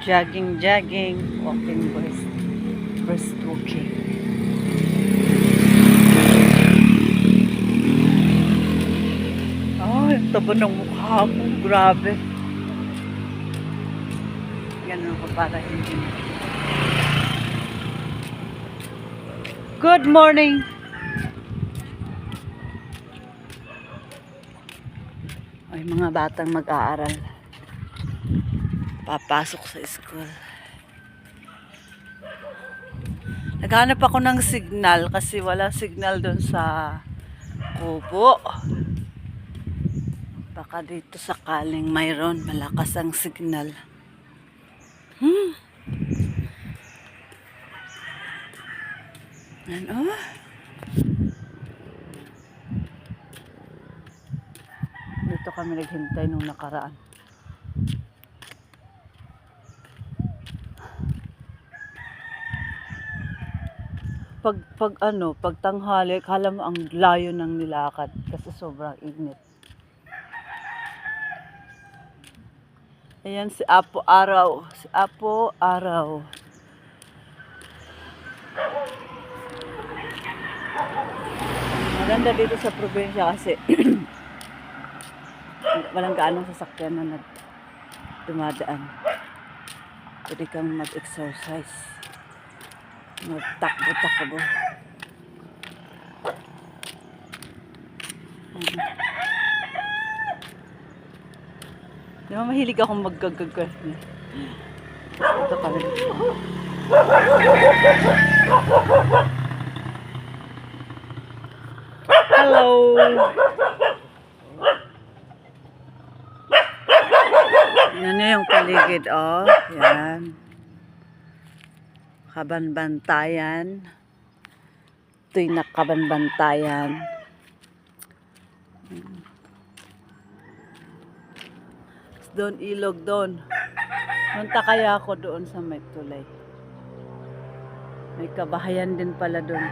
Jogging, jogging, walking, brisk walking. Ay, ang taba ng mukha mo. Grabe. Ganun ko para hindi. Good morning. Ay, mga batang mag-aaral. Papasok sa school. Naghanap ako ng signal kasi wala signal doon sa kubo. Baka dito sakaling mayroon malakas ang signal. Ano? Dito kami naghintay nung nakaraan. Pag tanghali, kala mo ang layo ng nilakad kasi sobrang init. Ayan si Apo Araw. Si Apo Araw. Maganda dito sa probinsya kasi walang gaanong sasakyan na dumadaan. Pwede kang mag-exercise. Magtakbo-takbo. Di ba mahilig akong maggagagag niya. Ito kami. Hello! Yan na yung paligid, oh. Yan. Kabanbantayan. Ito'y nakabanbantayan. Doon, ilog doon. Punta kaya ako doon sa may tulay. May kabahayan din pala doon.